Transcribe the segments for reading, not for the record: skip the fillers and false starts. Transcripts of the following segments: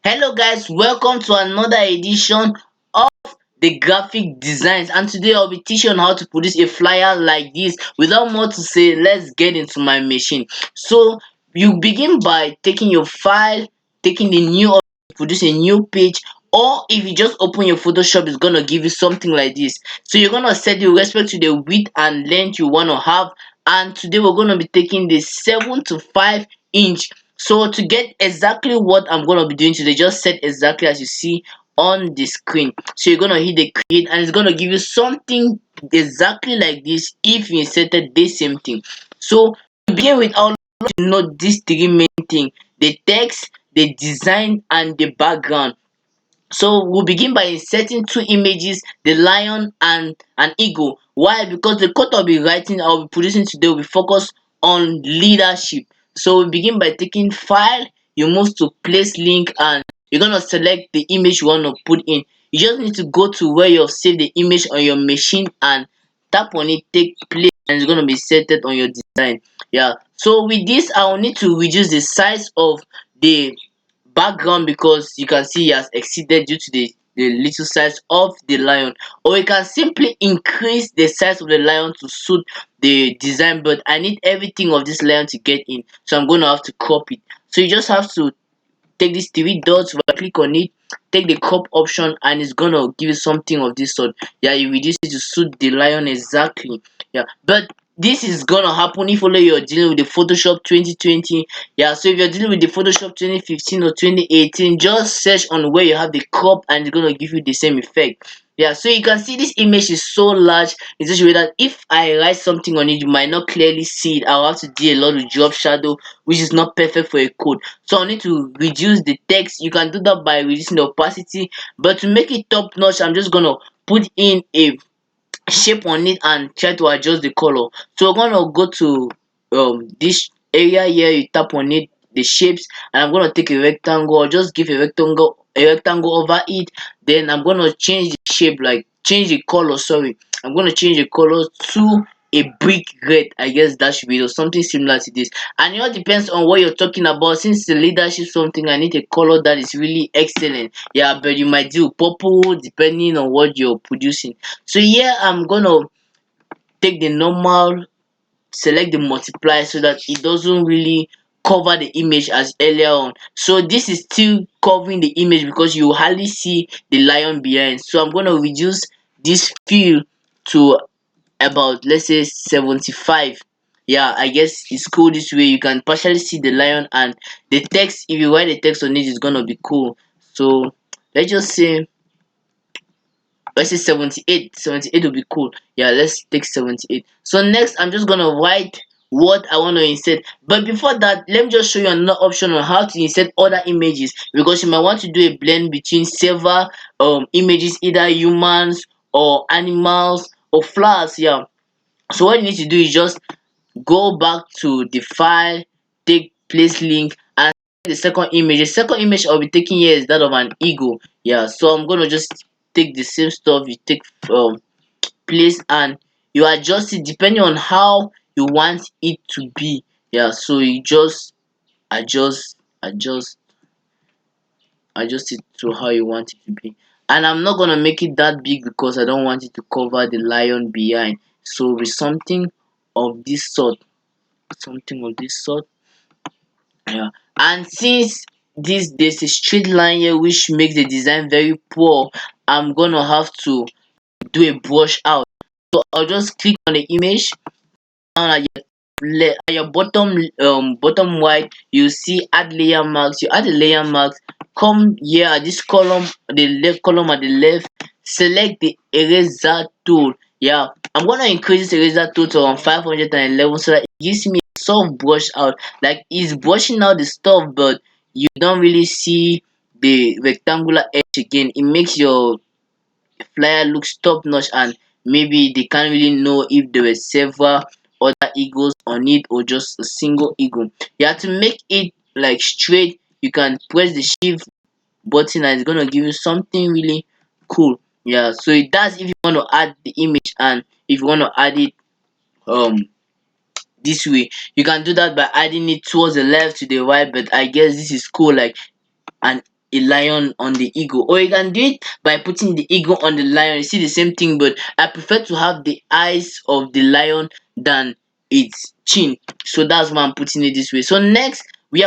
Hello guys, welcome to another edition of the graphic designs, and today I'll be teaching on how to produce a flyer like this. Without more to say, let's get into my machine. So you begin by taking your file, taking the new object, produce a new page, or if you just open your Photoshop, it's gonna give you something like this. So you're gonna set the respect to the width and length you want to have, and today we're gonna be taking the 7 to 5 inch. So to get exactly what I'm gonna be doing today, just set exactly as you see on the screen. So you're gonna hit the create and it's gonna give you something exactly like this if you inserted the same thing. So to begin with, I'll let you know these three main things: the text, the design, and the background. So we'll begin by inserting two images, the lion and an eagle. Why? Because the code I'll be writing, I'll be producing today will be focused on leadership. So we begin by taking file, you move to place link, and you're gonna select the image you want to put in. You just need to go to where you've saved the image on your machine and tap on it, take place, and it's gonna be set on your design. Yeah. So with this, I'll need to reduce the size of the background because you can see it has exceeded due to the little size of the lion, or you can simply increase the size of the lion to suit the design, but I need everything of this lion to get in, so I'm going to have to crop it. So you just have to take these three dots, right click on it, take the crop option, and it's gonna give you something of this sort. Yeah, you reduce it to suit the lion exactly. Yeah, but this is gonna happen if only you're dealing with the Photoshop 2020. Yeah, so if you're dealing with the Photoshop 2015 or 2018, just search on where you have the crop and it's gonna give you the same effect. Yeah, so you can see this image is so large in such a way that if I write something on it, you might not clearly see it. I'll have to do a lot of drop shadow, which is not perfect for a code. So I need to reduce the text. You can do that by reducing the opacity, but to make it top notch, I'm just gonna put in a shape on it and try to adjust the color. So we're gonna go to this area here, you tap on it, the shapes, and I'm gonna take a rectangle, or just give a rectangle over it. Then I'm gonna change the shape, like change the color, sorry. I'm gonna change the color to a brick red. I guess that should be, or something similar to this. And it all depends on what you're talking about. Since the leadership something, I need a color that is really excellent. Yeah, but you might do purple depending on what you're producing. So here I'm gonna take the normal, select the multiply so that it doesn't really cover the image as earlier on. So this is still covering the image because you hardly see the lion behind. So I'm gonna reduce this fill to about, let's say, 75. Yeah, I guess it's cool this way. You can partially see the lion, and the text, if you write the text on it, is gonna be cool. So let's just say, let's say 78. 78 will be cool. Yeah, let's take 78. So next I'm just gonna write what I want to insert, but before that, let me just show you another option on how to insert other images, because you might want to do a blend between several images, either humans or animals or flowers. Yeah, so what you need to do is just go back to the file, take place link, and the second image. The second image I'll be taking here is that of an eagle. Yeah, so I'm gonna just take the same stuff. You take place and you adjust it depending on how you want it to be. Yeah, so you just adjust it to how you want it to be. And I'm not gonna make it that big because I don't want it to cover the lion behind. So with something of this sort, yeah. And since this there's a straight line here which makes the design very poor, I'm gonna have to do a brush out. So I'll just click on the image, and at your bottom right, you see add layer marks. You add the layer marks, come here at this column, the left column at the left, select the eraser tool. Yeah, I'm gonna increase this eraser tool to 511 so that it gives me a soft brush out, like it's brushing out the stuff, but you don't really see the rectangular edge again. It makes your flyer looks top notch, and maybe they can't really know if there were several other eagles on it or just a single eagle. You have to make it like straight. You can press the shift button and it's gonna give you something really cool. Yeah, so it does if you want to add the image, and if you want to add it um this way, you can do that by adding it towards the left to the right. But I guess this is cool, like an a lion on the eagle, or you can do it by putting the eagle on the lion. You see the same thing, but I prefer to have the eyes of the lion than its chin. So that's why I'm putting it this way. So next,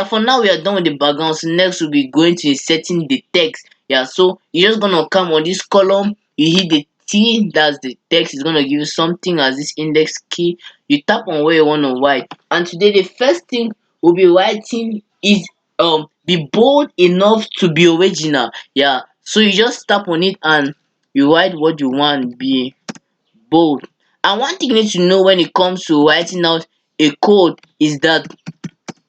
for now we are done with the background. So next we'll be going to inserting the text. Yeah, so you're just gonna come on this column, you hit the T, that's the text. Is gonna give you something as this index key. You tap on where you want to write, and today the first thing we'll be writing is be bold enough to be original. Yeah, so you just tap on it and you write what you want. Be bold. And one thing you need to know when it comes to writing out a code is that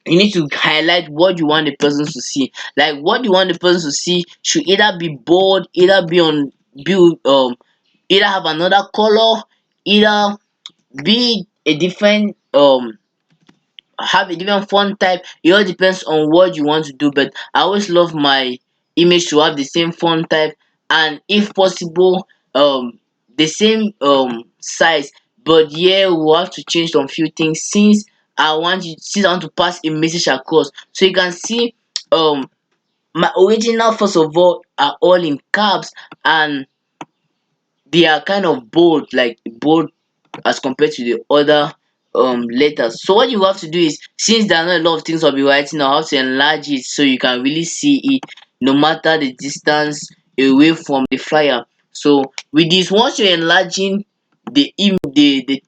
you need to highlight what you want the person to see. Like what you want the person to see should either be bold, either be on be either have another color, either be a different have a different font type. It all depends on what you want to do, but I always love my image to have the same font type, and if possible the same size. But yeah, we'll have to change some few things since I want to pass a message across. So you can see my original first of all are all in caps, and they are kind of bold, like bold as compared to the other letters. So what you have to do is, since there are not a lot of things I'll be writing, I'll have to enlarge it so you can really see it no matter the distance away from the flyer. So with this, once you're enlarging the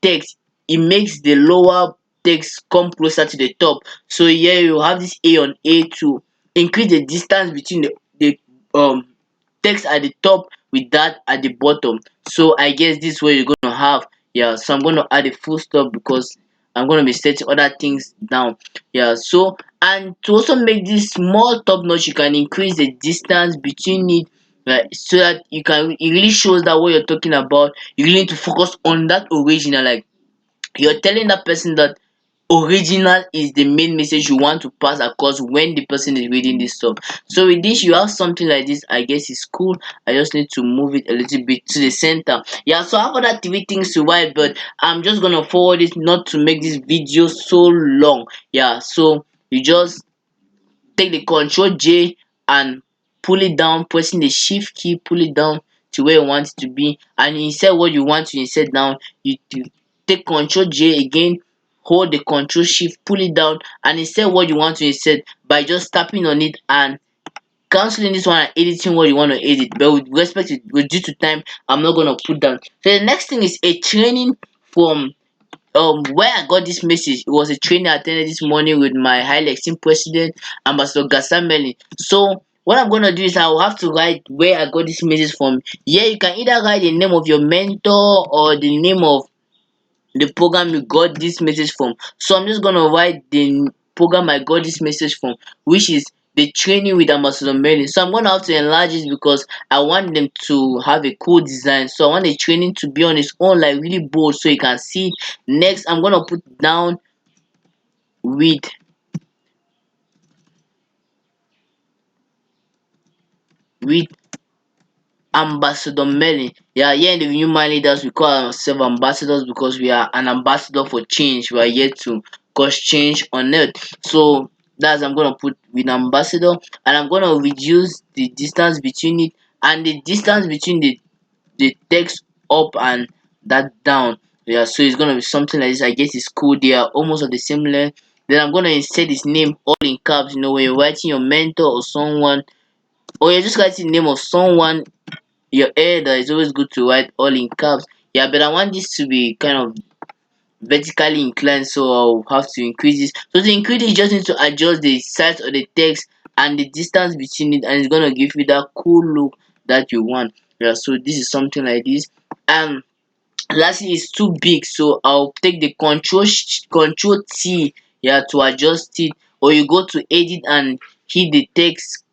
text, it makes the lower text come closer to the top. So here you have this A on A to increase the distance between the um text at the top with that at the bottom. So I guess this is what you're gonna have. Yeah, so I'm gonna add a full stop because I'm gonna be setting other things down. Yeah, so and to also make this more top notch, you can increase the distance between it, right, so that it really shows that what you're talking about. You really need to focus on that original, like you're telling that person that original is the main message you want to pass across when the person is reading this stuff. So with this, you have something like this. I guess it's cool. I just need to move it a little bit to the center. Yeah, so I have other three things to write, but I'm just gonna forward it not to make this video so long. Yeah, so you just take the Control J and pull it down, pressing the Shift key, pull it down to where you want it to be, and insert what you want to insert down. You take Control J again, hold the Control Shift, pull it down, and insert what you want to insert by just tapping on it and cancelling this one and editing what you want to edit. But with respect to due to time, I'm not gonna put down. So the next thing is a training from where I got this message. It was a training I attended this morning with my highly esteemed president, Ambassador Gasameli. So what I'm gonna do is I will have to write where I got this message from. Yeah, you can either write the name of your mentor or the name of the program you got this message from. So I'm just gonna write the program I got this message from, which is the training with Ambassador Merlin. So I'm gonna have to enlarge it because I want them to have a cool design. So I want the training to be on its own, like really bold, so you can see it. Next, I'm gonna put down with with Ambassador Merlin. Yeah, here in the Human Leaders, we call ourselves ambassadors because we are an ambassador for change. We are here to cause change on earth. So that's I'm gonna put with ambassador, and I'm gonna reduce the distance between it and the distance between the text up and that down. Yeah, so it's gonna be something like this. I guess it's cool. They are almost of the same length. Then I'm gonna insert his name all in caps. You know, when you're writing your mentor or someone, or you're just writing the name of someone, your header is always good to write all in caps. Yeah, but I want this to be kind of vertically inclined, so I'll have to increase this. So to increase it, you just need to adjust the size of the text and the distance between it, and it's gonna give you that cool look that you want. Yeah, so this is something like this. And lastly, it's too big, so I'll take the control T, yeah, to adjust it, or you go to edit and hit the text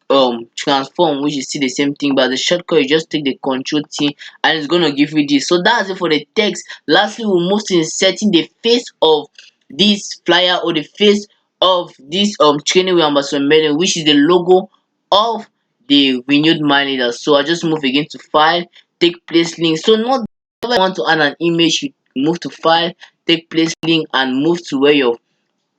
transform, which is still the same thing, but the shortcut, you just take the control T and it's gonna give you this. So that's it for the text. Lastly, we'll move to inserting the face of this flyer, or the face of this training with Ambassador Merlin, which is the logo of the renewed mind leader. So I just move again to file, take place link. So not whenever you want to add an image, you move to file, take place link, and move to where you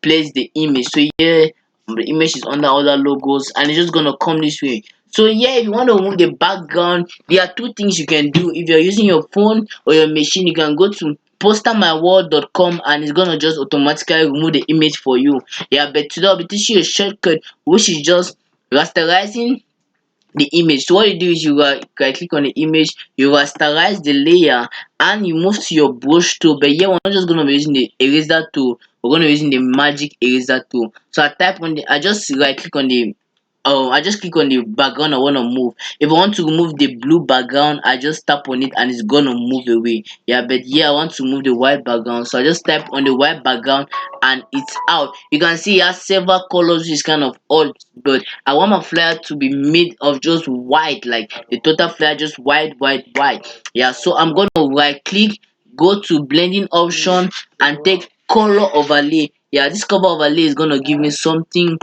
place the image. So here the image is under other logos, and it's just gonna come this way. So yeah, if you want to remove the background, there are two things you can do. If you're using your phone or your machine, you can go to postermywall.com and it's gonna just automatically remove the image for you. Yeah, but today I'll be teaching you a shortcut which is just rasterizing the image. So what you do is you right click on the image, you rasterize the layer, and you move to your brush tool. But here we're not just gonna be using the eraser tool, we're gonna be using the magic eraser tool. So I just right click on the I just click on the background I want to move. If I want to remove the blue background, I just tap on it and it's gonna move away. Yeah, but here I want to move the white background, so I just tap on the white background and it's out. You can see it has several colors, which is kind of odd, but I want my flyer to be made of just white, like the total flyer just white, white, white. Yeah, so I'm gonna right click, go to blending option and take color overlay. Yeah, this color overlay is gonna give me something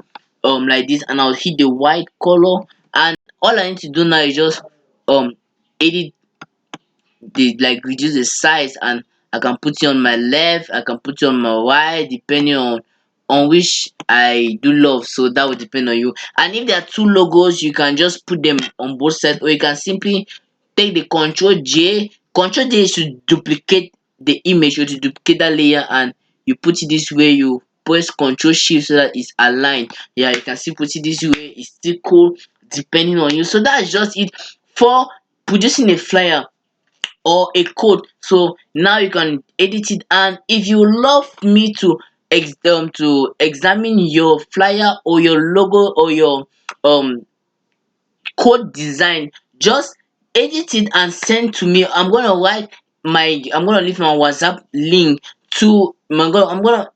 like this, and I'll hit the white color, and all I need to do now is just um edit the, like, reduce the size, and I can put it on my left, I can put it on my right, depending on which I do love. So that will depend on you. And if there are two logos, you can just put them on both sides, or you can simply take the control J is to duplicate the image, or to duplicate that layer, and you put it this way, you press control shift so that it's aligned. Yeah, you can still put it this way, it's still cool, depending on you. So that's just it for producing a flyer or a code. So now you can edit it, and if you love me to examine your flyer or your logo or your um code design, just edit it and send to me. I'm gonna leave my WhatsApp link to I'm gonna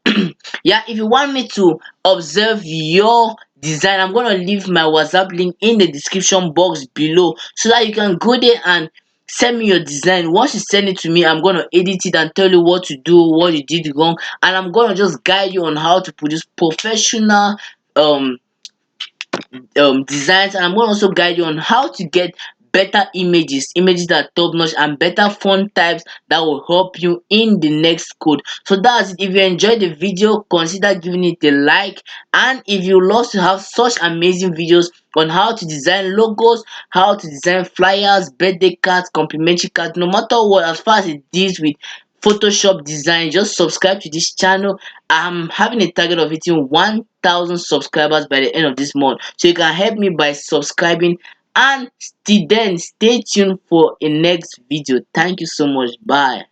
yeah, if you want me to observe your design, I'm gonna leave my WhatsApp link in the description box below, so that you can go there and send me your design. Once you send it to me, I'm gonna edit it and tell you what to do, what you did wrong, and I'm gonna just guide you on how to produce professional um designs, and I'm going to also guide you on how to get better images that are top notch, and better font types that will help you in the next code. So that's it. If you enjoyed the video, consider giving it a like, and if you love to have such amazing videos on how to design logos, how to design flyers, birthday cards, complimentary cards, no matter what, as far as it deals with Photoshop design, just subscribe to this channel. I'm having a target of hitting 1,000 subscribers by the end of this month, so you can help me by subscribing, and still then stay tuned for a next video. Thank you so much. Bye.